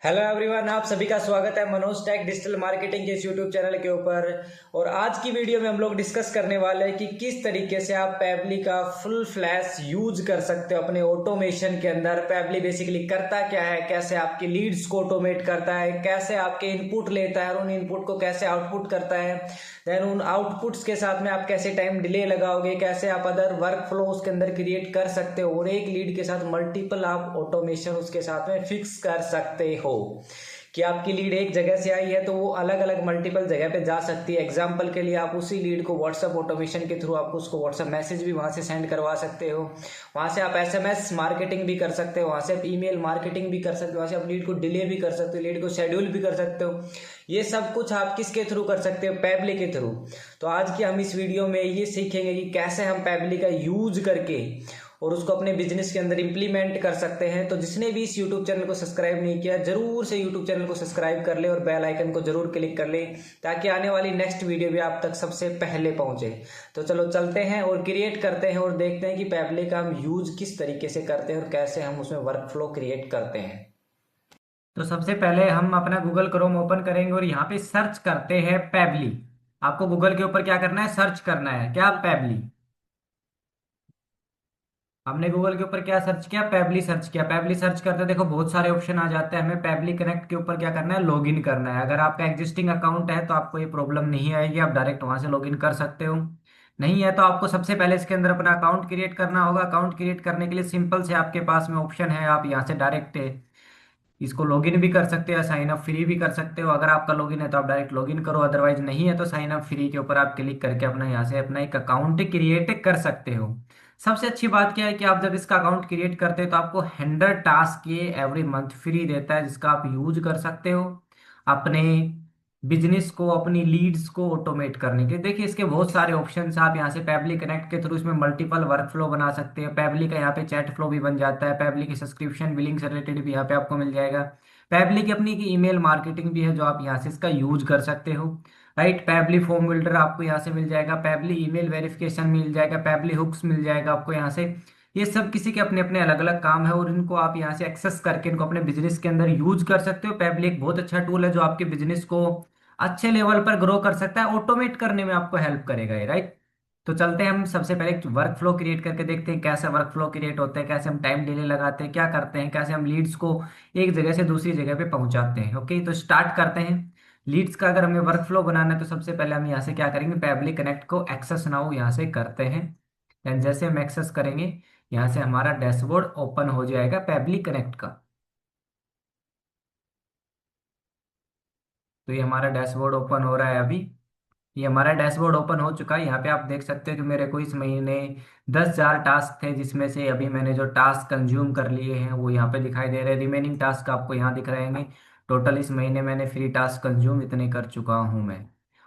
Hello everyone, आप सभी का स्वागत है मनोज टेक डिजिटल मार्केटिंग के इस यूट्यूब चैनल के ऊपर। और आज की वीडियो में हम लोग डिस्कस करने वाले हैं कि किस तरीके से आप पैबली का फुल फ्लैश यूज कर सकते हो अपने ऑटोमेशन के अंदर। पैबली बेसिकली करता क्या है, कैसे आपकी लीड्स को ऑटोमेट करता है, कैसे आपके इनपुट लेता है और उन इनपुट को कैसे आउटपुट करता है, देन उन आउटपुट्स के साथ में आप कैसे टाइम डिले लगाओगे, कैसे आप अदर वर्क फ्लो उसके अंदर क्रिएट कर सकते हो और एक लीड के साथ मल्टीपल आप ऑटोमेशन उसके साथ में फिक्स कर सकते हो। कि आपकी लीड एक जगह से आई है तो वो अलग अलग मल्टीपल जगह पे जा सकती है। एग्जाम्पल के लिए आप उसी लीड को व्हाट्सएप ऑटोमेशन के थ्रू आप उसको व्हाट्सएप मैसेज भी वहां से सेंड करवा सकते हो, वहां से आप एसएमएस मार्केटिंग भी कर सकते हो, वहां से आप ईमेल मार्केटिंग भी कर सकते हो, वहां से आप लीड को डिले भी कर सकते हो, लीड को शेड्यूल भी कर सकते हो। ये सब कुछ आप किसके थ्रू कर सकते हो? पैबली के थ्रू। तो आज की हम इस वीडियो में ये सीखेंगे कि कैसे हम पैबली का यूज करके और उसको अपने बिजनेस के अंदर इंप्लीमेंट कर सकते हैं। तो जिसने भी इस यूट्यूब चैनल को सब्सक्राइब नहीं किया, जरूर से यूट्यूब चैनल को सब्सक्राइब कर ले और बेल आइकन को जरूर क्लिक कर ले, ताकि आने वाली नेक्स्ट वीडियो भी आप तक सबसे पहले पहुंचे। तो चलो चलते हैं और क्रिएट करते हैं और देखते हैं कि पैबली का हम यूज किस तरीके से करते हैं और कैसे हम उसमें वर्क फ्लो क्रिएट करते हैं। तो सबसे पहले हम अपना गूगल क्रोम ओपन करेंगे और यहाँ पे सर्च करते हैं पैबली। आपको गूगल के ऊपर क्या करना है? सर्च करना है क्या? पैबली। हमने गूगल के ऊपर क्या सर्च किया? पैबली सर्च किया। पैबली सर्च करते देखो बहुत सारे ऑप्शन आ जाते हैं। हमें पैबली कनेक्ट के ऊपर क्या करना है? लॉगिन करना है। अगर आपका एग्जिस्टिंग अकाउंट है तो आपको ये प्रॉब्लम नहीं आएगी, आप डायरेक्ट वहां से लॉगिन कर सकते हो। नहीं है तो आपको सबसे पहले इसके अंदर अपना अकाउंट क्रिएट करना होगा। अकाउंट क्रिएट करने के लिए सिंपल से आपके पास में ऑप्शन है, आप यहाँ से डायरेक्ट इसको लॉगिन भी कर सकते हो, साइन अप फ्री भी कर सकते हो। अगर आपका लॉगिन है तो आप डायरेक्ट लॉगिन करो, अदरवाइज नहीं है तो साइन अप फ्री के ऊपर आप क्लिक करके अपना यहाँ से अपना एक अकाउंट क्रिएट कर सकते हो। सबसे अच्छी बात क्या है कि आप जब इसका अकाउंट क्रिएट करते हो तो आपको 100 टास्क ये एवरी मंथ फ्री देता है, जिसका आप यूज कर सकते हो अपने बिजनेस को, अपनी लीड्स को ऑटोमेट करने के। देखिए इसके बहुत सारे ऑप्शंस आप यहाँ से पैबली कनेक्ट के थ्रू इसमें मल्टीपल वर्क फ्लो बना सकते हैं। पैबली का यहाँ पे चैट फ्लो भी बन जाता है, पैबली की सब्सक्रिप्शन बिलिंग से रिलेटेड भी यहाँ पे आपको मिल जाएगा। पैबली की अपनी की ईमेल मार्केटिंग भी है जो आप यहाँ से इसका यूज कर सकते हो। राइट, पैबली फॉर्म बिल्डर आपको यहाँ से मिल जाएगा, पैबली ईमेल वेरिफिकेशन मिल जाएगा, पैबली हुक्स मिल जाएगा आपको यहाँ से। ये सब किसी के अपने अपने अलग अलग काम है और इनको आप यहाँ से एक्सेस करके इनको अपने बिजनेस के अंदर यूज कर सकते हो। पैबली एक बहुत अच्छा टूल है जो आपके बिजनेस को अच्छे लेवल पर ग्रो कर सकता है, ऑटोमेट करने में आपको हेल्प करेगा ये। राइट, तो चलते हैं हम सबसे पहले एक वर्क फ्लो क्रिएट करके देखते हैं कैसे वर्क फ्लो क्रिएट होता है, कैसे हम टाइम डिले लगाते हैं, क्या करते हैं, कैसे हम लीड्स को एक जगह से दूसरी जगह पे पहुंचाते हैं। ओके, तो स्टार्ट करते हैं। लीड्स का अगर हमें वर्क फ्लो बनाना है तो सबसे पहले हम यहाँ से क्या करेंगे? पैबली कनेक्ट को एक्सेस नाउ यहाँ से करते हैं। देन जैसे हम एक्सेस करेंगे यहाँ से हमारा डैशबोर्ड ओपन हो जाएगा पैबली कनेक्ट का। तो ये हमारा डैशबोर्ड ओपन हो रहा है अभी। ये हमारा डैशबोर्ड ओपन हो चुका है। यहाँ पे आप देख सकते हो कि मेरे को इस महीने 10,000 टास्क थे, जिसमें से अभी मैंने जो टास्क कंज्यूम कर लिए हैं वो यहाँ पे दिखाई दे रहे हैं। रिमेनिंग टास्क आपको यहाँ दिख रहेंगे। टोटल इस महीने मैंने फ्री टास्क कंज्यूम इतने कर चुका हूँ मैं।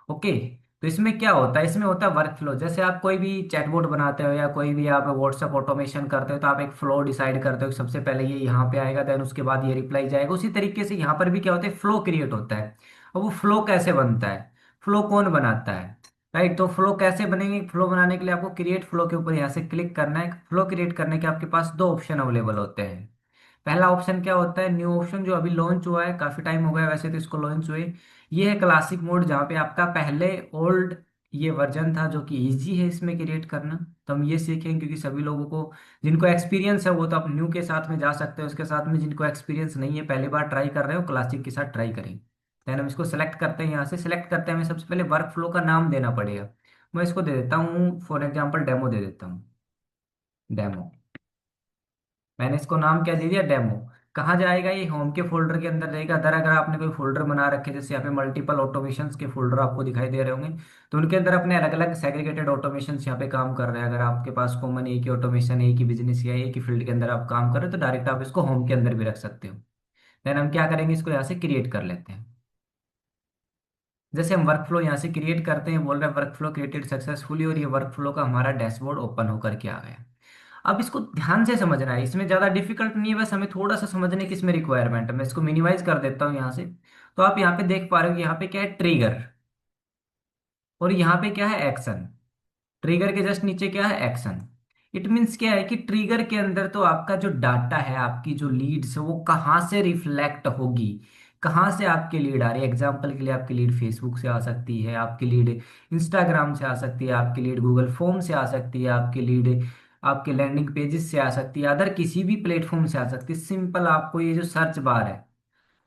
ओके, तो इसमें क्या होता है? इसमें होता है वर्क फ्लो। जैसे आप कोई भी चैटबॉट बनाते हो या कोई भी आप व्हाट्सएप ऑटोमेशन करते हो तो आप एक फ्लो डिसाइड करते हो कि सबसे पहले ये यहाँ पे आएगा, देन उसके बाद ये रिप्लाई जाएगा। उसी तरीके से यहाँ पर भी क्या होता है? फ्लो क्रिएट होता है। और वो फ्लो कैसे बनता है? फ्लो कौन बनाता है? राइट, तो फ्लो कैसे बनेंगे? फ्लो बनाने के लिए आपको क्रिएट फ्लो के ऊपर यहाँ से क्लिक करना है। फ्लो क्रिएट करने के आपके पास दो ऑप्शन अवेलेबल होते हैं। पहला ऑप्शन क्या होता है? न्यू ऑप्शन, जो अभी लॉन्च हुआ है, काफी टाइम हो गया वैसे तो इसको लॉन्च हुए। ये है क्लासिक मोड, जहाँ पे आपका पहले ओल्ड ये वर्जन था जो कि इजी है इसमें क्रिएट करना। तो हम ये सीखेंगे क्योंकि सभी लोगों को जिनको एक्सपीरियंस है वो तो आप न्यू के साथ में जा सकते हो, उसके साथ में जिनको एक्सपीरियंस नहीं है, पहली बार ट्राई कर रहे हो, क्लासिक के साथ ट्राई करें। देन हम इसको सेलेक्ट करते हैं। यहाँ से सेलेक्ट करते हैं, हमें सबसे पहले वर्क फ्लो का नाम देना पड़ेगा। मैं इसको दे देता हूँ, फॉर एग्जाम्पल डेमो दे देता हूँ। डेमो, मैंने इसको नाम क्या दे दिया? डेमो। कहाँ जाएगा ये? होम के फोल्डर के अंदर रहेगा। अगर आपने कोई फोल्डर बना रखे, जैसे यहाँ पे मल्टीपल ऑटोमेशंस के फोल्डर आपको दिखाई दे रहे होंगे, तो उनके अंदर अपने अलग अलग सेग्रीगेटेड ऑटोमेशंस यहाँ पे काम कर रहे हैं। अगर आपके पास कॉमन एक ही ऑटोमेशन, एक ही बिजनेस या एक ही फील्ड के अंदर आप काम कर रहे हो तो डायरेक्ट आप इसको होम के अंदर भी रख सकते हो। देन हम क्या करेंगे? इसको यहाँ से क्रिएट कर लेते हैं। जैसे हम वर्क फ्लो यहाँ से क्रिएट करते हैं, बोल रहे हैं वर्क फ्लो क्रिएटेड सक्सेसफुली, और ये वर्क फ्लो का हमारा डैशबोर्ड ओपन होकर के आ गया। अब इसको ध्यान से समझना है, इसमें ज्यादा डिफिकल्ट नहीं है, बस हमें थोड़ा सा समझने की इसमें रिक्वायरमेंट है। मैं इसको मिनिमाइज कर देता हूँ यहाँ से। तो आप यहाँ पे देख पा रहे हो कि यहाँ पे क्या है? ट्रिगर। और यहाँ पे क्या है? एक्शन। ट्रिगर के जस्ट नीचे क्या है? एक्शन। इट मीन्स क्या है कि ट्रिगर के अंदर तो आपका जो डाटा है, आपकी जो लीड्स है, वो कहाँ से रिफ्लेक्ट होगी, कहाँ से आपकी लीड आ रही है। एग्जाम्पल के लिए आपकी लीड फेसबुक से आ सकती है, आपकी लीड इंस्टाग्राम से आ सकती है, आपकी लीड गूगल फॉर्म से आ सकती है, आपकी लीड आपके लैंडिंग पेजेस से आ सकती है, अदर किसी भी प्लेटफॉर्म से आ सकती है। सिंपल आपको ये जो सर्च बार है,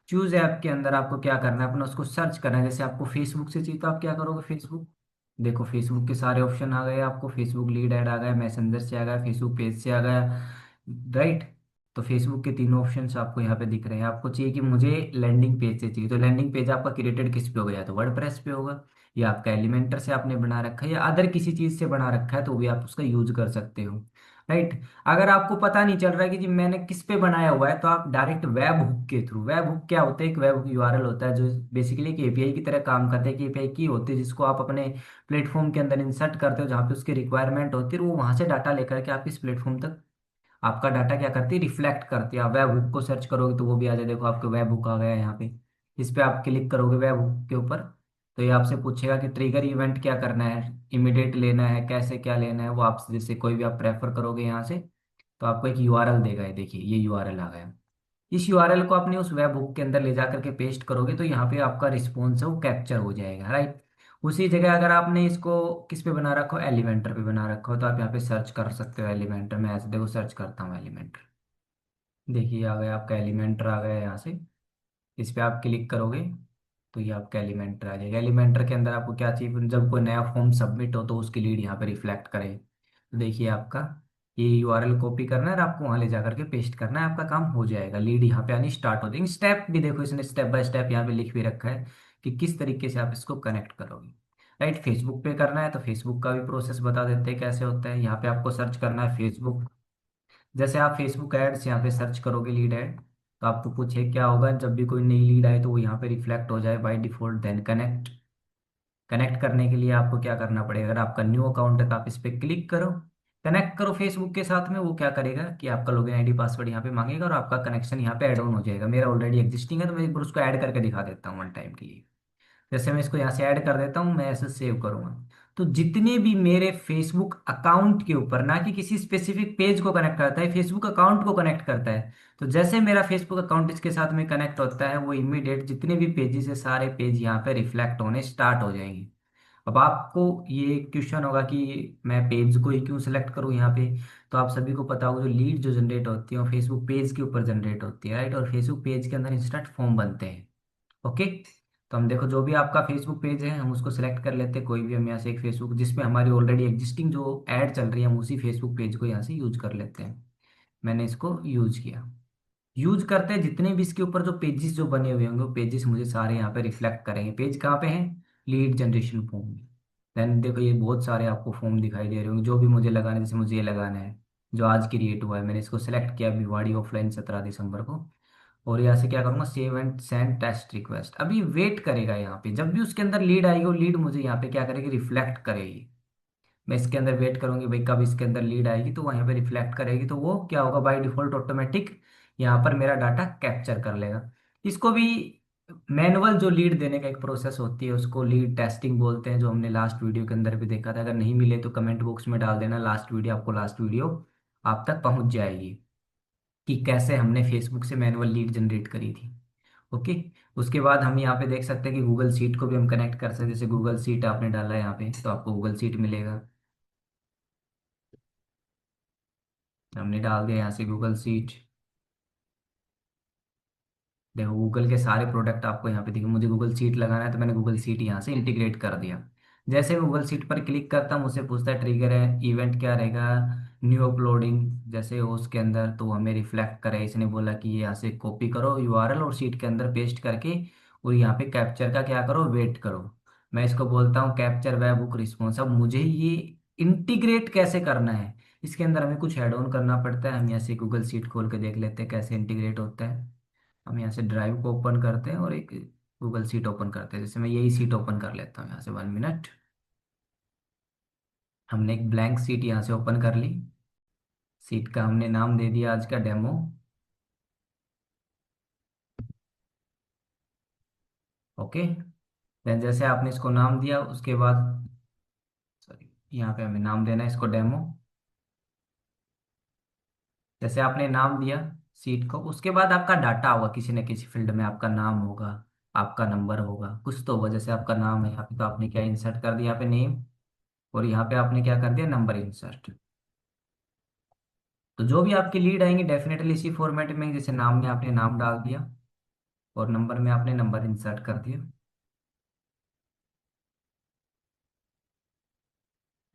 चूज ऐप के अंदर आपको क्या करना है, अपना उसको सर्च करना है। जैसे आपको फेसबुक से चाहिए तो आप क्या करोगे, फेसबुक, देखो फेसबुक के सारे ऑप्शन आ गए आपको, फेसबुक लीड ऐड आ गया, मैसेंजर से आ गया, फेसबुक पेज से आ गया, राइट। तो फेसबुक के तीनों ऑप्शंस आपको यहाँ पे दिख रहे हैं। आपको चाहिए कि मुझे लैंडिंग पेज से चाहिए, तो लैंडिंग पेज आपका क्रिएटेड किस पे होगा, या तो वर्डप्रेस पे होगा, या आपका एलिमेंटर से आपने बना रखा है, या अदर किसी चीज से बना रखा है, तो भी आप उसका यूज कर सकते हो, राइट। अगर आपको पता नहीं चल रहा है कि जी मैंने किस पे बनाया हुआ है, तो आप डायरेक्ट वेब हुक के थ्रू, वेब हुक क्या होता है, एक वेब हुक यूआरएल होता है जो बेसिकली एक एपीआई की तरह काम करता है, कि एपीआई की होती है जिसको आप अपने प्लेटफॉर्म के अंदर इंसर्ट करते हो, जहाँ पे उसकी रिक्वायरमेंट होती है, वो वहां से डाटा लेकर के आप इस प्लेटफॉर्म तक आपका डाटा क्या करती है, रिफ्लेक्ट करती है। आप वेब हुक को सर्च करोगे तो वो भी आ जाए, देखो आपके वेब हुक आ गया है यहाँ पे। इस पे आप क्लिक करोगे वेब हुक के ऊपर, तो ये आपसे पूछेगा कि ट्रिगर इवेंट क्या करना है, इमीडिएट लेना है, कैसे क्या लेना है, वो आप जैसे कोई भी आप प्रेफर करोगे यहाँ से, तो आपको एक यूआरएल देगा। ये देखिए ये यूआरएल आ गया। इस यूआरएल को अपने उस वेब हुक के अंदर ले जा करके पेस्ट करोगे, तो यहाँ पे आपका रिस्पॉन्स है वो कैप्चर हो जाएगा, राइट। उसी जगह अगर आपने इसको किस पे बना रखा हो, एलिमेंटर पे बना रखा हो, तो आप यहाँ पे सर्च कर सकते हो एलिमेंटर। मैं ऐसे देखो सर्च करता हूँ एलिमेंटर, देखिए आ गया आपका एलिमेंटर आ गया यहाँ से। इस पे आप क्लिक करोगे तो ये आपका एलिमेंटर आ जाएगा। एलिमेंटर के अंदर आपको क्या चाहिए, जब कोई नया फॉर्म सबमिट हो तो उसकी लीड यहाँ पे रिफ्लेक्ट करे। तो देखिए आपका ये यूआरएल कॉपी करना है और आपको वहाँ ले जा करके पेस्ट करना है, आपका काम हो जाएगा, लीड यहाँ पे आनी स्टार्ट हो जाएगी। स्टेप भी देखो इसने स्टेप बाय स्टेप यहाँ पे लिख भी रखा है कि किस तरीके से आप इसको कनेक्ट करोगे, राइट। फेसबुक पे करना है तो फेसबुक का भी प्रोसेस बता देते हैं कैसे होता है। यहाँ पे आपको सर्च करना है फेसबुक, जैसे आप फेसबुक एड्स यहाँ पे सर्च करोगे लीड एड, तो आपको पूछे क्या होगा, जब भी कोई नई लीड आए तो वो यहाँ पे रिफ्लेक्ट हो जाए by default. Then connect, connect करने के लिए आपको क्या करना पड़ेगा, अगर आपका न्यू अकाउंट है तो आप इस पर क्लिक करो, कनेक्ट करो फेसबुक के साथ में। वो क्या करेगा कि आपका लॉगिन आईडी पासवर्ड यहाँ पे मांगेगा और आपका कनेक्शन यहाँ पे ऐड ऑन हो जाएगा। मेरा ऑलरेडी एग्जिस्टिंग है तो मैं एक बार उसको ऐड करके दिखा देता हूँ वन टाइम के लिए। जैसे मैं इसको यहाँ से ऐड कर देता हूँ, मैं ऐसे सेव करूंगा, तो जितने भी मेरे फेसबुक अकाउंट के ऊपर, ना कि किसी स्पेसिफिक पेज को कनेक्ट करता है, फेसबुक अकाउंट को कनेक्ट करता है, तो जैसे मेरा फेसबुक अकाउंट इसके साथ में कनेक्ट होता है, वो इमीडिएट जितने भी पेजेस है सारे पेज यहाँ पे रिफ्लेक्ट होने स्टार्ट हो जाएंगे। अब आपको ये क्वेश्चन होगा कि मैं पेज को ही क्यों सिलेक्ट करूँ यहाँ पे, तो आप सभी को पता होगा जो लीड जो जनरेट होती है वो फेसबुक पेज के ऊपर जनरेट होती है, राइट। और फेसबुक पेज के अंदर इंस्टेंट फॉर्म बनते हैं, ओके। तो हम देखो जो भी आपका फेसबुक पेज है हम उसको सिलेक्ट कर लेते हैं, कोई भी हम यहाँ से एक फेसबुक जिसमें हमारी ऑलरेडी एग्जिस्टिंग जो ऐड चल रही है, हम उसी फेसबुक पेज को यहाँ से यूज कर लेते हैं। मैंने इसको यूज किया। यूज करते हैं जितने भी इसके ऊपर जो पेजेस जो बने हुए होंगे वो पेजेस मुझे सारे यहाँ पे रिफ्लेक्ट करेंगे। पेज कहाँ पे हैं, लीड जनरेशन फॉर्म में। देन देखो ये बहुत सारे आपको फॉर्म दिखाई दे रहे होंगे जो भी मुझे लगाना है, जैसे मुझे ये लगाना है जो आज क्रिएट हुआ है, मैंने इसको सिलेक्ट किया भिवाड़ी ऑफलाइन 17 दिसंबर को। और यहाँ से क्या करूँगा, save and send test request. अभी वेट करेगा यहाँ पे, जब भी उसके अंदर लीड आएगी वो लीड मुझे यहाँ पे क्या करेगी, रिफ्लेक्ट करेगी। मैं इसके अंदर वेट करूंगी भाई कब इसके अंदर लीड आएगी, तो वो यहाँ पे रिफ्लेक्ट करेगी, तो वो क्या होगा बाय डिफॉल्ट ऑटोमेटिक यहाँ पर मेरा डाटा कैप्चर कर लेगा। इसको भी मैनुअल जो लीड देने का एक प्रोसेस होती है उसको लीड टेस्टिंग बोलते हैं, जो हमने लास्ट वीडियो के अंदर भी देखा था। अगर नहीं मिले तो कमेंट बॉक्स में डाल देना लास्ट वीडियो, आपको लास्ट वीडियो आप तक पहुंच जाएगी कि कैसे हमने फेसबुक से मैनुअल लीड जनरेट करी थी, ओके। उसके बाद हम यहाँ पे देख सकते हैं कि गूगल सीट को भी हम कनेक्ट कर सकते हैं। जैसे गूगल सीट आपने डाला है यहाँ पे तो आपको गूगल सीट मिलेगा, हमने डाल दिया यहाँ से गूगल सीट। देखो गूगल के सारे प्रोडक्ट आपको यहाँ पे दिखे, मुझे गूगल सीट लगाना है तो मैंने गूगल सीट यहाँ से इंटीग्रेट कर दिया। जैसे गूगल सीट पर क्लिक करता हूँ मुझसे पूछता है ट्रिगर है इवेंट क्या रहेगा, न्यू अपलोडिंग जैसे हो उसके अंदर, तो हमें रिफ्लेक्ट करे। इसने बोला कि ये यहाँ से कॉपी करो यूआरएल और सीट के अंदर पेस्ट करके, और यहाँ पे कैप्चर का क्या करो, वेट करो। मैं इसको बोलता हूँ कैप्चर वेब बुक रिस्पॉन्स। अब मुझे ये इंटीग्रेट कैसे करना है, इसके अंदर हमें कुछ ऐड ऑन करना पड़ता है। हम यहाँ से गूगल सीट खोल के देख लेते हैं कैसे इंटीग्रेट होता है। हम यहाँ से ड्राइव को ओपन करते हैं और एक गूगल सीट ओपन करते हैं। जैसे मैं यही सीट ओपन कर लेता हूँ यहाँ से, 1 मिनट। हमने एक ब्लैंक सीट यहाँ से ओपन कर ली, सीट का हमने नाम दे दिया आज का डेमो, ओके। देन जैसे आपने इसको नाम दिया उसके बाद, सॉरी, यहाँ पे हमें नाम देना है इसको डेमो। जैसे आपने नाम दिया सीट को, उसके बाद आपका डाटा होगा, किसी न किसी फील्ड में आपका नाम होगा, आपका नंबर होगा, कुछ तो होगा। जैसे आपका नाम है यहाँ पे, तो आपने क्या इंसर्ट कर दिया यहाँ पे, नेम, और यहाँ पे आपने क्या कर दिया, नंबर इंसर्ट। तो जो भी आपकी लीड आएंगी डेफिनेटली इसी फॉर्मेट में, जैसे नाम में आपने नाम डाल दिया और नंबर में आपने नंबर इंसर्ट कर दिया।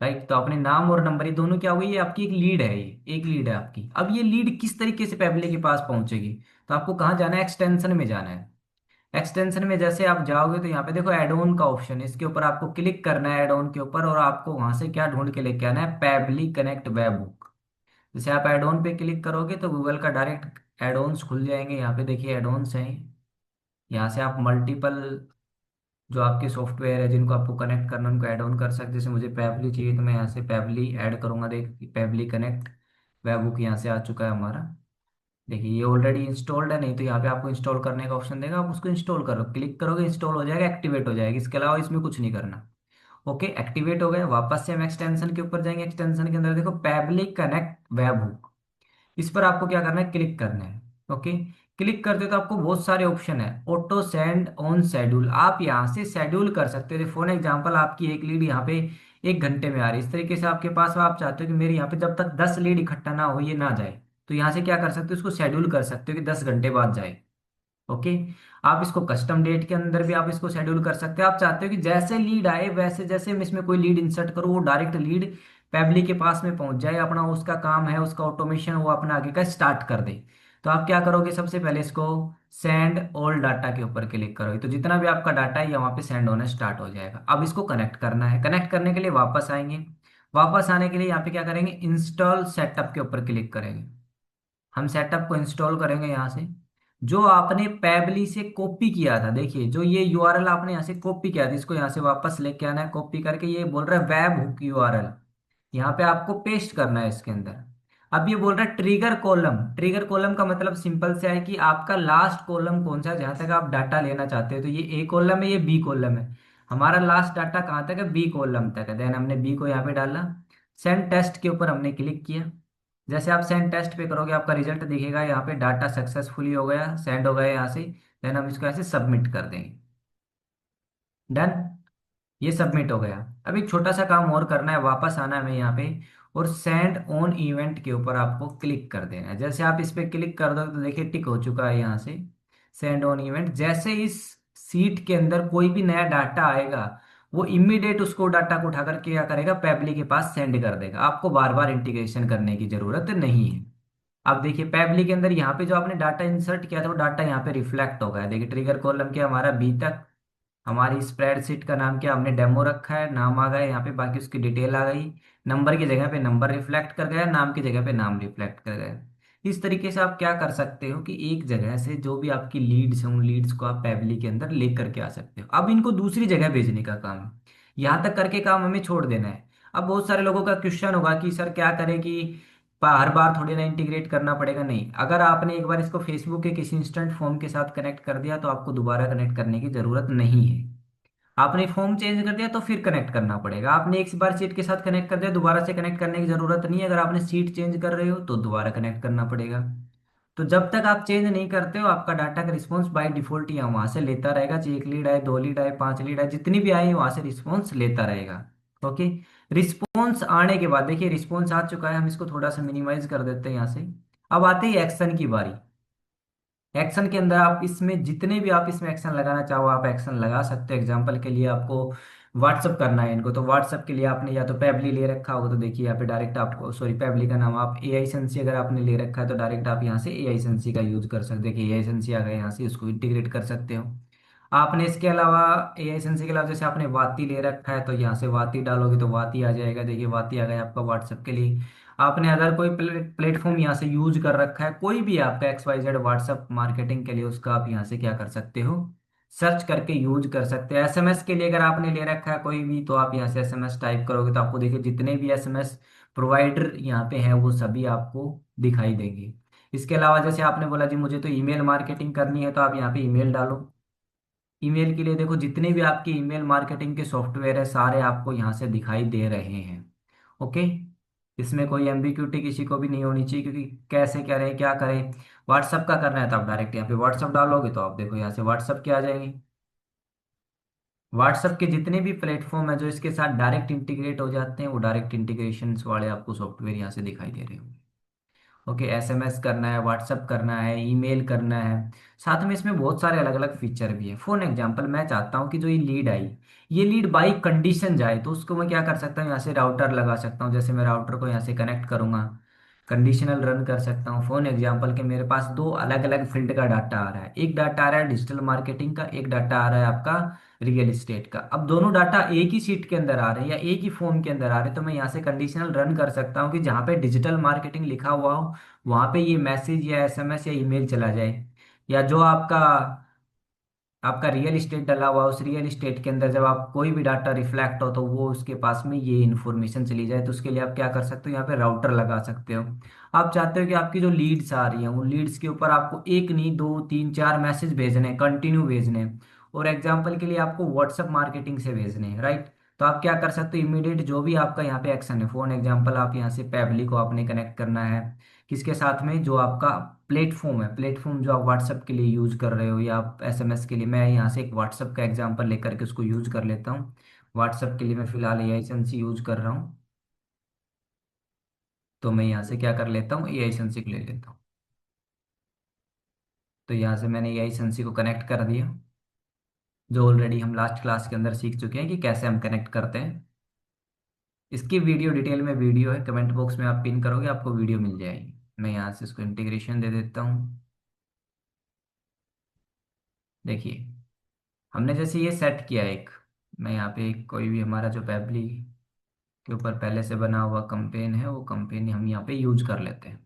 राइट, तो आपने नाम और नंबर, ये दोनों क्या हुई, ये आपकी एक लीड है, ये एक लीड है आपकी। अब ये लीड किस तरीके से पैबले के पास पहुंचेगी, तो आपको कहाँ जाना है, एक्सटेंशन में जाना है। एक्सटेंशन में जैसे आप जाओगे तो यहाँ पे देखो एड ऑन का ऑप्शन है, इसके ऊपर आपको क्लिक करना है, एड ऑन के ऊपर, और आपको वहां से क्या ढूंढ के लेके आना है, पैबली कनेक्ट वेब बुक। जैसे आप एड ऑन पे क्लिक करोगे तो गूगल का डायरेक्ट एड ऑन्स खुल जाएंगे। यहाँ पे देखिए एड ऑन्स हैं, यहाँ से आप मल्टीपल जो आपके सॉफ्टवेयर है जिनको आपको कनेक्ट करना, उनको ऐड ऑन कर सकते हैं। जैसे मुझे पैबली चाहिए तो मैं यहाँ से पैबली ऐड करूंगा, देख पैबली कनेक्ट वेब बुक यहाँ से आ चुका है हमारा। देखिए ये ऑलरेडी इंस्टॉल्ड है, नहीं तो यहाँ पे आपको इंस्टॉल करने का ऑप्शन देगा, आप उसको इंस्टॉल करो, क्लिक करोगे इंस्टॉल हो जाएगा, एक्टिवेट हो जाएगा। इसके अलावा इसमें कुछ नहीं करना। ओके, एक्टिवेट हो गया। वापस से हम एक्सटेंशन के ऊपर जाएंगे, एक्सटेंशन के अंदर देखो पैबली कनेक्ट वेब हुक, इस पर आपको क्या करना है, क्लिक करना है। ओके, क्लिक करते हो तो आपको बहुत सारे ऑप्शन है, ऑटो सेंड ऑन शेड्यूल, आप यहाँ से शेड्यूल कर सकते हो। फॉर एग्जांपल आपकी एक लीड यहाँ पे 1 घंटे में आ रही है, इस तरीके से आपके पास आप चाहते हो कि मेरे यहाँ पे जब तक 10 लीड इकट्ठा ना हो, ये ना जाए, तो यहाँ से क्या कर सकते हो, इसको शेड्यूल कर सकते हो कि 10 घंटे बाद जाए। ओके, आप इसको कस्टम डेट के अंदर भी आप इसको शेड्यूल कर सकते हो। आप चाहते हो कि जैसे लीड आए वैसे, जैसे मैं इसमें कोई लीड इंसर्ट करूँ वो डायरेक्ट लीड पैबली के पास में पहुंच जाए, अपना उसका काम है, उसका ऑटोमेशन वो अपना आगे का स्टार्ट कर दे। तो आप क्या करोगे, सबसे पहले इसको सेंड ऑल डाटा के ऊपर क्लिक करोगे, तो जितना भी आपका डाटा है ये वहाँ पे सेंड होना स्टार्ट हो जाएगा। अब इसको कनेक्ट करना है, कनेक्ट करने के लिए वापस आएंगे। वापस आने के लिए यहाँ पे क्या करेंगे, इंस्टॉल सेटअप के ऊपर क्लिक करेंगे। हम सेटअप को इंस्टॉल करेंगे यहाँ से। जो आपने पैबली से कॉपी किया था, देखिए जो ये यूआरएल आपने यहाँ से कॉपी किया था, इसको यहाँ से वापस लेके आना है, कॉपी करके ये बोल रहा है वेब हुक यूआरएल, यहाँ पे आपको पेस्ट करना है इसके अंदर। अब ये बोल रहा है ट्रिगर कॉलम, ट्रिगर कॉलम का मतलब सिंपल से है कि आपका लास्ट कॉलम कौन सा है जहां तक आप डाटा लेना चाहते हो। तो ये ए कॉलम है, ये बी कॉलम है, हमारा लास्ट डाटा कहाँ तक है, बी कॉलम तक है। देन हमने बी को यहाँ पे डाला, सेंड टेस्ट के ऊपर हमने क्लिक किया। जैसे आप सेंड टेस्ट पे करोगे आपका रिजल्ट दिखेगा, यहाँ पे डाटा सक्सेसफुली हो गया, सेंड हो गया यहाँ से। देन हम इसको ऐसे सबमिट कर देंगे। डन, ये सबमिट हो गया। अब एक छोटा सा काम और करना है, वापस आना है हमें यहाँ पे, और सेंड ऑन इवेंट के ऊपर आपको क्लिक कर देना है। जैसे आप इस पे क्लिक कर दो तो देखिए टिक हो चुका है यहाँ से, सेंड ऑन इवेंट। जैसे इस सीट के अंदर कोई भी नया डाटा आएगा, वो इमीडिएट उसको डाटा को उठा करके क्या करेगा, पैबली के पास सेंड कर देगा, आपको बार बार इंटीग्रेशन करने की जरूरत नहीं है। अब देखिए पैबली के अंदर यहाँ पे जो आपने डाटा इंसर्ट किया था वो डाटा यहाँ पे रिफ्लेक्ट हो गया। देखिए ट्रिगर कॉलम क्या हमारा बी तक, हमारी स्प्रेडशीट का नाम क्या हमने डेमो रखा है, नाम आ गया यहाँ पे, बाकी उसकी डिटेल आ गई। नंबर की जगह पे नंबर रिफ्लेक्ट कर गया, नाम की जगह पे नाम रिफ्लेक्ट कर गया। इस तरीके से आप क्या कर सकते हो कि एक जगह से जो भी आपकी लीड्स हैं उन लीड्स को आप पैबली के अंदर लेकर के आ सकते हो। अब इनको दूसरी जगह भेजने का काम है, यहाँ तक करके काम हमें छोड़ देना है। अब बहुत सारे लोगों का क्वेश्चन होगा कि सर क्या करें कि हर बार थोड़ी ना इंटीग्रेट करना पड़ेगा। नहीं, अगर आपने एक बार इसको फेसबुक के किसी इंस्टेंट फॉर्म के साथ कनेक्ट कर दिया तो आपको दोबारा कनेक्ट करने की जरूरत नहीं है। आपने फॉर्म चेंज कर दिया तो फिर कनेक्ट करना पड़ेगा, आपने एक बार सीट के साथ कनेक्ट कर दिया, दोबारा से कनेक्ट करने की जरूरत नहीं है। अगर आपने सीट चेंज कर रहे हो तो दोबारा कनेक्ट करना पड़ेगा। तो जब तक आप चेंज नहीं करते हो आपका डाटा का रिस्पॉन्स बाय डिफॉल्ट यहाँ वहां से लेता रहेगा, चाहे 1 लीड आए, 2 लीड आए, 5 लीड आए, जितनी भी आए वहां से रिस्पॉन्स लेता रहेगा। ओके, रिस्पॉन्स आने के बाद देखिए रिस्पॉन्स आ चुका है, हम इसको थोड़ा सा मिनिमाइज कर देते हैं यहाँ से। अब आते ही एक्शन की बारी। एक्शन के अंदर आप इसमें जितने भी आप इसमें एक्शन लगाना चाहो आप एक्शन लगा सकते हो। एग्जांपल के लिए आपको व्हाट्सअप करना है इनको, तो व्हाट्सअप के लिए आपने या तो पैबली ले रखा होगा तो देखिए यहाँ पे डायरेक्ट आपको, सॉरी पैबली का नाम आप एआई सेंसी अगर आपने ले रखा है तो डायरेक्ट आप यहाँ से एआई सेंसी का यूज कर सकते हैं कि एआई सेंसी आ गया, यहाँ से उसको इंटीग्रेट कर सकते हो। आपने इसके अलावा एआई सेंसी के अलावा जैसे आपने वाती ले रखा है तो यहाँ से वाती डालोगे तो वाती आ जाएगा। देखिए वाती आ गया आपका व्हाट्सएप के लिए। आपने अगर कोई प्लेटफॉर्म यहाँ से यूज कर रखा है, कोई भी आपका XYZ व्हाट्सएप मार्केटिंग के लिए, उसका आप यहाँ से क्या कर सकते हो, सर्च करके यूज कर सकते हैं। एसएमएस के लिए अगर आपने ले रखा है कोई भी, तो आप यहाँ से एसएमएस टाइप करोगे तो आपको देखिए जितने भी एसएमएस प्रोवाइडर यहाँ पे हैं वो सभी आपको दिखाई देंगे। इसके अलावा जैसे आपने बोला जी मुझे तो ईमेल मार्केटिंग करनी है, तो आप यहाँ पे ईमेल डालो। ईमेल के लिए देखो जितने भी आपके ईमेल मार्केटिंग के सॉफ्टवेयर है सारे आपको यहाँ से दिखाई दे रहे हैं। ओके, इसमें कोई एम्बिग्यूटी किसी को भी नहीं होनी चाहिए, क्योंकि कैसे करें क्या करें। व्हाट्सअप का करना है तो आप डायरेक्ट यहाँ पे व्हाट्सअप डालोगे तो आप देखो यहाँ से व्हाट्सअप के आ जाएंगे। व्हाट्सअप के जितने भी प्लेटफॉर्म है जो इसके साथ डायरेक्ट इंटीग्रेट हो जाते हैं, वो डायरेक्ट इंटीग्रेशन वाले आपको सॉफ्टवेयर यहाँ से दिखाई दे रहे होंगे। ओके, एसएमएस करना है, व्हाट्सअप करना है, ईमेल करना है। साथ में इसमें बहुत सारे अलग अलग फीचर भी है। फॉर एग्जांपल मैं चाहता हूँ कि जो ये लीड आई, ये लीड बाई कंडीशन जाए, तो उसको मैं क्या कर सकता हूँ, यहाँ से राउटर लगा सकता हूँ। जैसे मैं राउटर को यहाँ से कनेक्ट करूंगा, कंडीशनल रन कर सकता हूँ। फॉर एग्जांपल के मेरे पास दो अलग अलग फील्ड का डाटा आ रहा है, एक डाटा आ रहा है डिजिटल मार्केटिंग का, एक डाटा आ रहा है आपका रियल एस्टेट का। अब दोनों डाटा एक ही सीट के अंदर आ रहे हैं या एक ही फॉर्म के अंदर आ रहे हैं, तो मैं यहाँ से कंडीशनल रन कर सकता हूँ कि जहाँ पे डिजिटल मार्केटिंग लिखा हुआ हो वहां पे ये मैसेज या एसएमएस या ईमेल चला जाए, या जो आपका आपका रियल इस्टेट डला हुआ उस रियल इस्टेट के अंदर जब आप कोई भी डाटा रिफ्लेक्ट हो तो वो उसके पास में ये इन्फॉर्मेशन चली जाए। तो उसके लिए आप क्या कर सकते हो, यहाँ पे राउटर लगा सकते हो। आप चाहते हो कि आपकी जो लीड्स आ रही हैं उन लीड्स के ऊपर आपको एक नहीं दो तीन चार मैसेज भेजने हैं, कंटिन्यू भेजने हैं, और एग्जाम्पल के लिए आपको व्हाट्सएप मार्केटिंग से भेजने हैं, राइट। तो आप क्या कर सकते हो, इमीडिएट जो भी आपका यहाँ पे एक्शन है, फॉर एग्जाम्पल आप यहाँ से पैबली को आपने कनेक्ट करना है किसके साथ में, जो आपका प्लेटफॉर्म है, प्लेटफॉर्म जो आप व्हाट्सएप के लिए यूज कर रहे हो या आप एसएमएस के लिए। मैं यहाँ से एक व्हाट्सएप का एग्जांपल लेकर के उसको यूज कर लेता हूँ। व्हाट्सएप के लिए मैं फिलहाल एआई सेंसी यूज कर रहा हूँ, तो मैं यहाँ से क्या कर लेता हूँ, एआई सेंसी को ले लेता हूँ। तो यहाँ से मैंने एआई सेंसी को कनेक्ट कर दिया, जो ऑलरेडी हम लास्ट क्लास के अंदर सीख चुके हैं कि कैसे हम कनेक्ट करते हैं। इसकी वीडियो डिटेल में वीडियो है, कमेंट बॉक्स में आप पिन करोगे आपको वीडियो मिल जाएगी। मैं यहाँ से इसको इंटीग्रेशन दे देता हूँ। देखिए, हमने जैसे ये सेट किया एक, मैं यहाँ पे कोई भी हमारा जो पैबली के ऊपर पहले से बना हुआ कंपेन है वो कंपेन हम यहाँ पे यूज कर लेते हैं।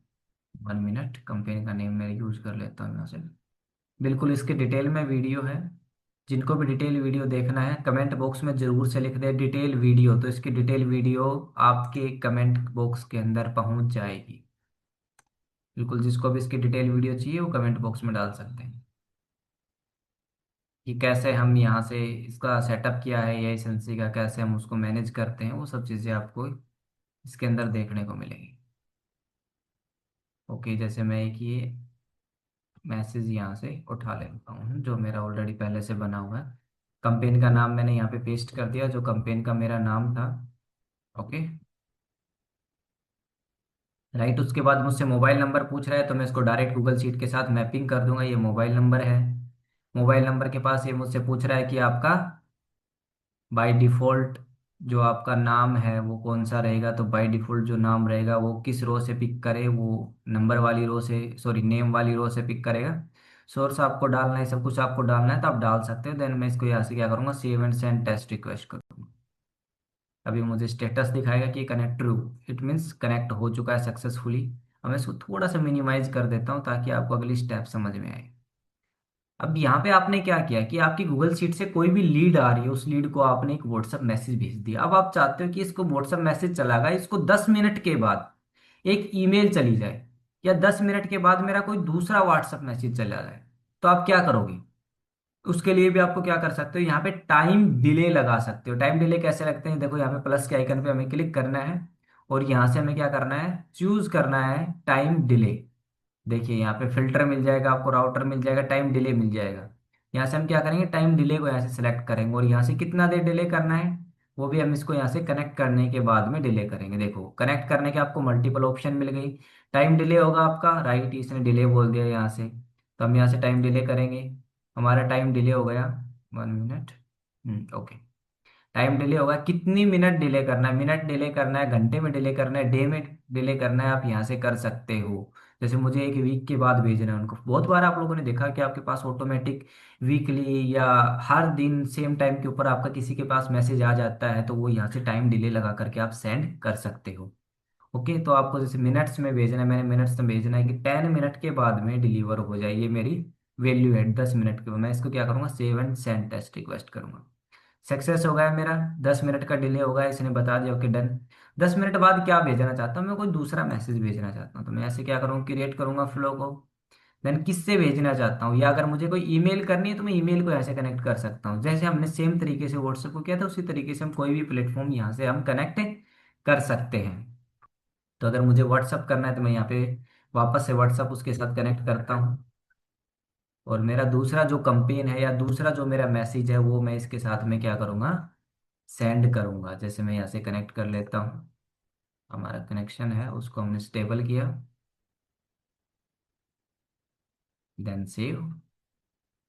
1 मिनट, कंपेन का नेम मैं यूज कर लेता हूँ यहाँ से। बिल्कुल इसके डिटेल में वीडियो है, जिनको भी डिटेल वीडियो देखना है कमेंट बॉक्स में जरूर से लिख दे डिटेल वीडियो, तो इसकी डिटेल वीडियो आपके कमेंट बॉक्स के अंदर पहुंच जाएगी। बिल्कुल जिसको भी इसकी डिटेल वीडियो चाहिए वो कमेंट बॉक्स में डाल सकते हैं कि कैसे हम यहाँ से इसका सेटअप किया है, ये एसेंसी का कैसे हम उसको मैनेज करते हैं, वो सब चीज़ें आपको इसके अंदर देखने को मिलेगी। ओके, जैसे मैं एक ये मैसेज यहाँ से उठा लेता हूँ जो मेरा ऑलरेडी पहले से बना हुआ है। कंपेन का नाम मैंने यहाँ पे पेस्ट कर दिया जो कंपेन का मेरा नाम था। Okay, right. उसके बाद मुझसे मोबाइल नंबर पूछ रहा है, तो मैं इसको डायरेक्ट गूगल शीट के साथ मैपिंग कर दूंगा, ये मोबाइल नंबर है। मोबाइल नंबर के पास ये मुझसे पूछ रहा है कि आपका बाय डिफ़ॉल्ट जो आपका नाम है वो कौन सा रहेगा, तो बाय डिफ़ॉल्ट जो नाम रहेगा वो किस रो से पिक करे, वो नंबर वाली रो से, सॉरी नेम वाली रो से पिक करेगा। सोर्स आपको डालना है, सब कुछ आपको डालना है तो आप डाल सकते हो। देन मैं इसको यहाँ से क्या करूँगा, save and send test request करूँगा। अभी मुझे स्टेटस दिखाएगा कि connect true, it means connect हो चुका है सक्सेसफुली। अब मैं इसको थोड़ा सा मिनिमाइज कर देता हूँ ताकि आपको अगली स्टेप समझ में आए। अब यहाँ पे आपने क्या किया कि आपकी गूगल शीट से कोई भी लीड आ रही है, उस लीड को आपने एक व्हाट्सएप मैसेज भेज दिया। अब आप चाहते हो कि इसको व्हाट्सएप मैसेज चला गया, इसको 10 मिनट के बाद एक ईमेल चली जाए, या 10 मिनट के बाद मेरा कोई दूसरा व्हाट्सएप मैसेज चला जाए, तो आप क्या करोगे। उसके लिए भी आपको क्या कर सकते हो, यहाँ पे टाइम डिले लगा सकते हो। टाइम डिले कैसे लगते हैं, देखो यहाँ पे प्लस के आइकन पे हमें क्लिक करना है और यहाँ से हमें क्या करना है, चूज करना है टाइम डिले। देखिए यहाँ पे फिल्टर मिल जाएगा आपको, राउटर मिल जाएगा, टाइम डिले मिल जाएगा। यहाँ से हम क्या करेंगे, टाइम डिले को यहाँ से सिलेक्ट करेंगे और यहाँ से कितना देर डिले करना है वो भी हम इसको यहाँ से कनेक्ट करने के बाद में डिले करेंगे। देखो कनेक्ट करने के आपको मल्टीपल ऑप्शन मिल गई। टाइम डिले होगा आपका, राइट, इसने डिले बोल दिया यहाँ से, तो हम यहाँ से टाइम डिले करेंगे। हमारा टाइम डिले हो गया 1 मिनट। ओके, टाइम डिले होगा, कितनी मिनट डिले करना है, मिनट डिले करना है, घंटे में डिले करना है, डे में डिले करना है, आप यहाँ से कर सकते हो। जैसे मुझे एक वीक के बाद भेजना है उनको, बहुत बार आप लोगों ने देखा कि आपके पास ऑटोमेटिक वीकली या हर दिन सेम टाइम के ऊपर आपका किसी के पास मैसेज आ जाता है, तो वो यहाँ से टाइम डिले लगा करके आप सेंड कर सकते हो। ओके, तो आपको जैसे मिनट्स में भेजना है, मैंने मिनट्स में भेजना है कि 10 मिनट के बाद में डिलीवर हो जाए, ये मेरी वैल्यू है 10 मिनट के बाद। मैं इसको क्या करूँगा, save and send test request करूँगा। सक्सेस हो गया मेरा, 10 मिनट का डिले होगा, इसने बता दिया ओके डन। 10 मिनट बाद क्या भेजना चाहता हूँ मैं, कोई दूसरा मैसेज भेजना चाहता हूँ, तो मैं ऐसे क्या करूँगा, क्रिएट करूँगा फ्लो को। देन किससे भेजना चाहता हूँ, या अगर मुझे कोई ईमेल करनी है तो मैं ईमेल को ऐसे कनेक्ट कर सकता हूँ, जैसे हमने सेम तरीके से व्हाट्सएप को किया था उसी तरीके से हम कोई भी प्लेटफॉर्म यहाँ से हम कनेक्ट कर सकते हैं। तो अगर मुझे व्हाट्सअप करना है तो मैं यहाँ पे वापस से व्हाट्सअप उसके साथ कनेक्ट करता हूँ, और मेरा दूसरा जो कंपेन है या दूसरा जो मेरा मैसेज है वो मैं इसके साथ में क्या करूँगा, सेंड करूँगा। जैसे मैं यहाँ से कनेक्ट कर लेता हूँ, हमारा कनेक्शन है उसको हमने स्टेबल किया, देन सेव।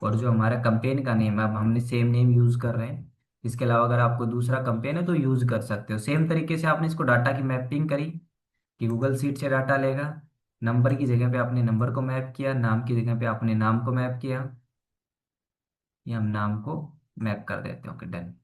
और जो हमारा कंपेन का नेम है, अब हमने सेम नेम यूज़ कर रहे हैं। इसके अलावा अगर आपको दूसरा कंपेन है तो यूज़ कर सकते हो। सेम तरीके से आपने इसको डाटा की मैपिंग करी कि गूगल सीट से डाटा लेगा। नंबर की जगह पे आपने नंबर को मैप किया, नाम की जगह पे आपने नाम को मैप किया। ये हम नाम को मैप कर देते हैं, ओके डन।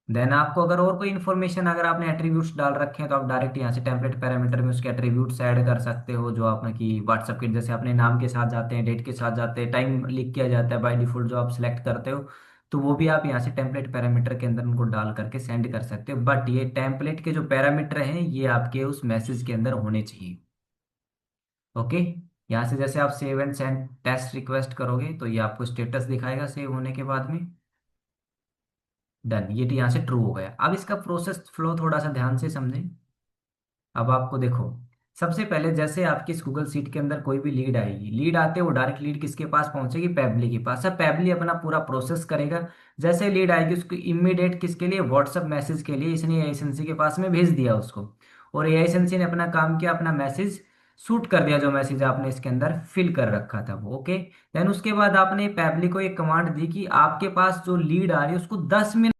देन आपको अगर और कोई इन्फॉर्मेशन, अगर आपने एट्रीब्यूट्स डाल रखे हैं तो आप डायरेक्ट यहाँ से टेम्पलेट पैरामीटर में उसके एट्रीब्यूट्स ऐड कर सकते हो, जो आपने कि व्हाट्सएप के जैसे अपने नाम के साथ जाते हैं, डेट के साथ जाते हैं, टाइम लिख किया जाता है बाय डिफॉल्ट जो आप सिलेक्ट करते हो। तो वो भी आप यहाँ से टेम्पलेट पैरामीटर के अंदर उनको डाल करके सेंड कर सकते हो। बट ये टेम्पलेट के जो पैरामीटर हैं ये आपके उस मैसेज के अंदर होने चाहिए। ओके। यहाँ से जैसे आप save and send test request करोगे तो ये आपको स्टेटस दिखाएगा सेव होने के बाद में। डन, ये तो यहाँ से ट्रू हो गया। अब इसका प्रोसेस फ्लो थोड़ा सा ध्यान से समझें। अब आपको देखो, सबसे पहले जैसे आपकी इस गूगल सीट के अंदर कोई भी लीड आएगी, लीड आते वो डायरेक्ट लीड किसके पास पहुंचेगी, पैबली के पास। अब पैबली अपना पूरा प्रोसेस करेगा। जैसे लीड आएगी उसको इमीडिएट किसके लिए, व्हाट्सअप मैसेज के लिए इसने एजेंसी के पास में भेज दिया उसको। और ए एजेंसी ने अपना काम किया, अपना मैसेज शूट कर दिया, जो मैसेज आपने इसके अंदर फिल कर रखा था वो। ओके। देन उसके बाद आपने पैबली को एक कमांड दी कि आपके पास जो लीड आ रही है उसको 10 मिनट